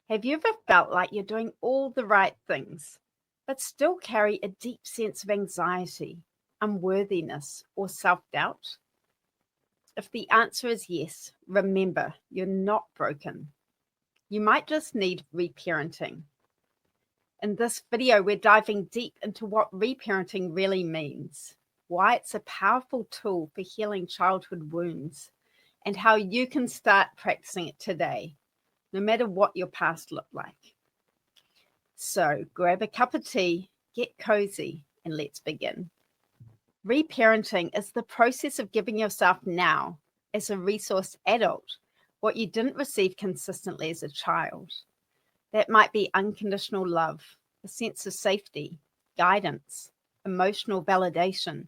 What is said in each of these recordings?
Have you ever felt like you're doing all the right things, but still carry a deep sense of anxiety, unworthiness, or self doubt? If the answer is yes, remember you're not broken. You might just need reparenting. In this video, we're diving deep into what reparenting really means, why it's a powerful tool for healing childhood wounds, and how you can start practicing it today, no matter what your past looked like. So grab a cup of tea, get cozy, and let's begin. Reparenting is the process of giving yourself now, as a resource adult, what you didn't receive consistently as a child. That might be unconditional love, a sense of safety, guidance, emotional validation,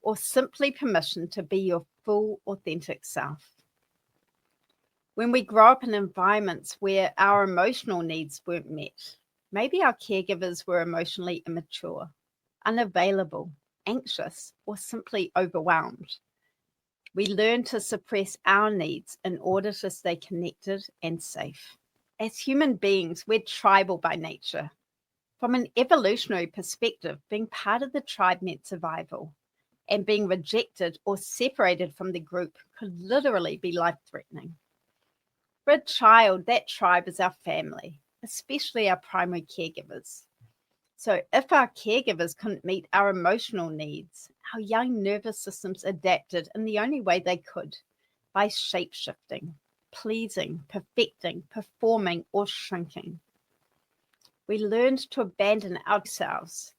or simply permission to be your full, authentic self. When we grow up in environments where our emotional needs weren't met, maybe our caregivers were emotionally immature, unavailable, anxious, or simply overwhelmed, we learn to suppress our needs in order to stay connected and safe. As human beings, we're tribal by nature. From an evolutionary perspective, being part of the tribe meant survival, and being rejected or separated from the group could literally be life-threatening. For a child, that tribe is our family, especially our primary caregivers. So if our caregivers couldn't meet our emotional needs, our young nervous systems adapted in the only way they could, by shape-shifting, pleasing, perfecting, performing, or shrinking. We learned to abandon ourselves,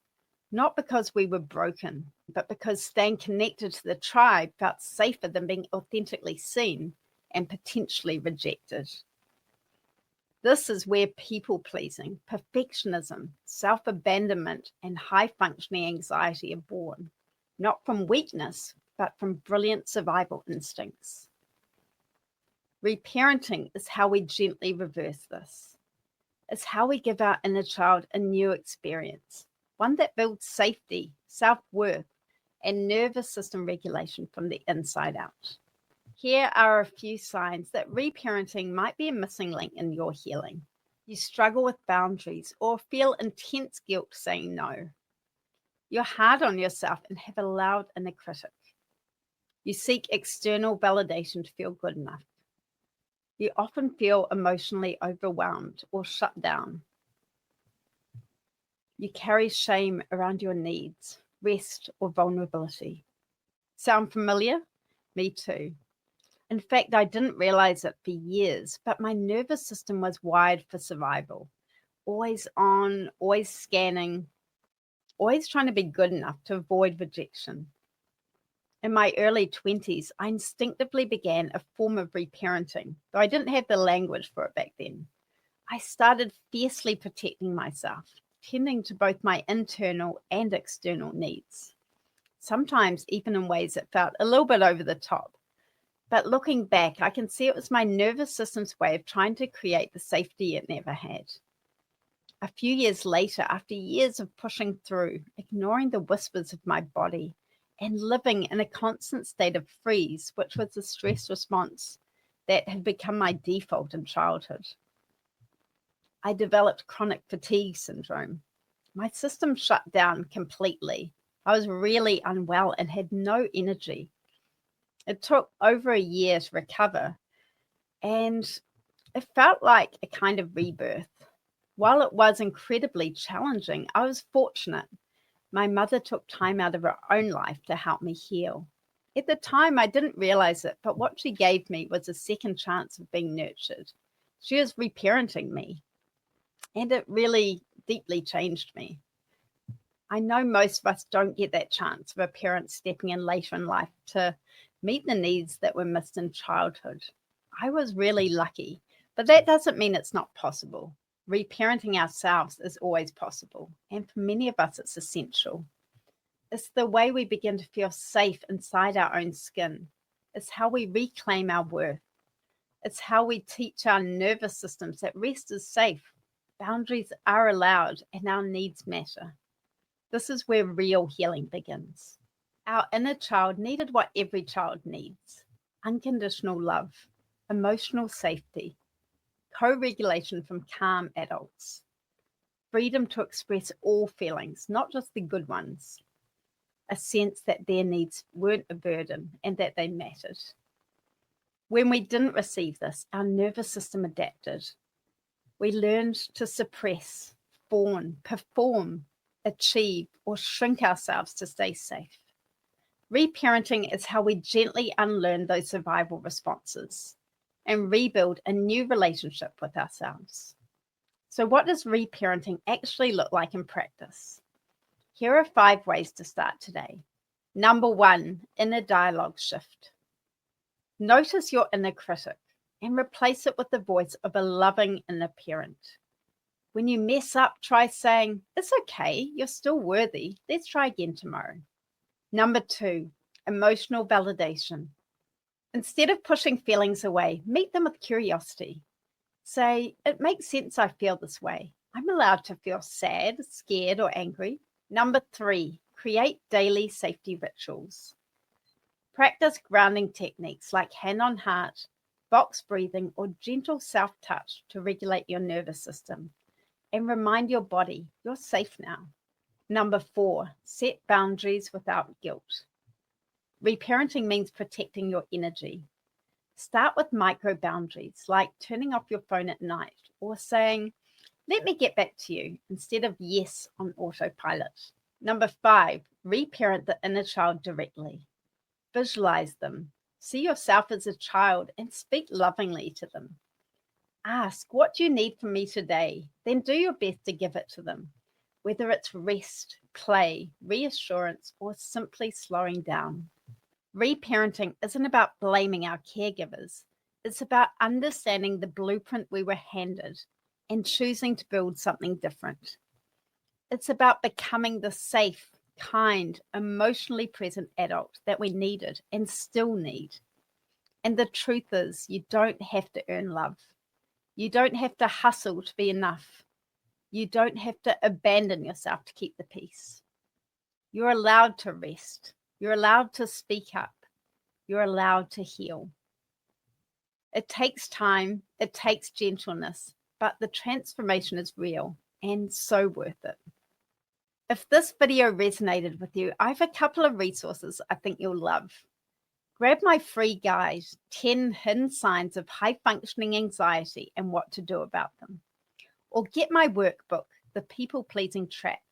not because we were broken, but because staying connected to the tribe felt safer than being authentically seen and potentially rejected. This is where people-pleasing, perfectionism, self-abandonment, and high-functioning anxiety are born, not from weakness, but from brilliant survival instincts. Reparenting is how we gently reverse this. It's how we give our inner child a new experience, one that builds safety, self-worth, and nervous system regulation from the inside out. Here are a few signs that reparenting might be a missing link in your healing. You struggle with boundaries or feel intense guilt saying no. You're hard on yourself and have a loud inner critic. You seek external validation to feel good enough. You often feel emotionally overwhelmed or shut down. You carry shame around your needs, rest, or vulnerability. Sound familiar? Me too. In fact, I didn't realize it for years, but my nervous system was wired for survival. Always on, always scanning, always trying to be good enough to avoid rejection. In my early 20s, I instinctively began a form of reparenting, though I didn't have the language for it back then. I started fiercely protecting myself, tending to both my internal and external needs, sometimes even in ways that felt a little bit over the top. But looking back, I can see it was my nervous system's way of trying to create the safety it never had. A few years later, after years of pushing through, ignoring the whispers of my body, and living in a constant state of freeze, which was a stress response that had become my default in childhood, I developed chronic fatigue syndrome. My system shut down completely. I was really unwell and had no energy. It took over a year to recover, and it felt like a kind of rebirth. While it was incredibly challenging, I was fortunate. My mother took time out of her own life to help me heal. At the time, I didn't realize it, but what she gave me was a second chance of being nurtured. She was reparenting me, and it really deeply changed me. I know most of us don't get that chance of a parent stepping in later in life to meet the needs that were missed in childhood. I was really lucky, but that doesn't mean it's not possible. Reparenting ourselves is always possible, and for many of us, it's essential. It's the way we begin to feel safe inside our own skin. It's how we reclaim our worth. It's how we teach our nervous systems that rest is safe, boundaries are allowed, and our needs matter. This is where real healing begins. Our inner child needed what every child needs: unconditional love, emotional safety, co-regulation from calm adults, freedom to express all feelings, not just the good ones, a sense that their needs weren't a burden and that they mattered. When we didn't receive this, our nervous system adapted. We learned to suppress, fawn, perform, achieve, or shrink ourselves to stay safe. Reparenting is how we gently unlearn those survival responses and rebuild a new relationship with ourselves. So, what does reparenting actually look like in practice? Here are 5 ways to start today. Number 1, inner dialogue shift. Notice your inner critic and replace it with the voice of a loving inner parent. When you mess up, try saying, "It's okay, you're still worthy. Let's try again tomorrow." Number 2, emotional validation. Instead of pushing feelings away, meet them with curiosity. Say, "It makes sense I feel this way. I'm allowed to feel sad, scared, or angry." Number 3, create daily safety rituals. Practice grounding techniques like hand on heart, box breathing, or gentle self-touch to regulate your nervous system and remind your body you're safe now. Number 4, set boundaries without guilt. Reparenting means protecting your energy. Start with micro boundaries like turning off your phone at night or saying, "Let me get back to you," instead of yes on autopilot. Number 5, reparent the inner child directly. Visualize them. See yourself as a child and speak lovingly to them. Ask, "What do you need from me today?" Then do your best to give it to them, whether it's rest, play, reassurance, or simply slowing down. Reparenting isn't about blaming our caregivers. It's about understanding the blueprint we were handed and choosing to build something different. It's about becoming the safe, kind, emotionally present adult that we needed and still need. And the truth is, you don't have to earn love. You don't have to hustle to be enough. You don't have to abandon yourself to keep the peace. You're allowed to rest. You're allowed to speak up. You're allowed to heal. It takes time. It takes gentleness, but the transformation is real and so worth it. If this video resonated with you, I have a couple of resources I think you'll love. Grab my free guide, 10 Hidden Signs of High Functioning Anxiety and What to Do About Them. Or get my workbook, The People-Pleasing Trap,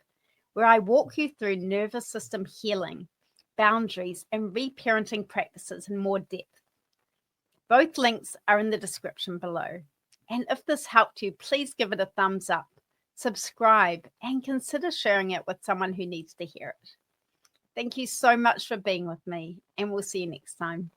where I walk you through nervous system healing, boundaries, and reparenting practices in more depth. Both links are in the description below. And if this helped you, please give it a thumbs up, subscribe, and consider sharing it with someone who needs to hear it. Thank you so much for being with me, and we'll see you next time.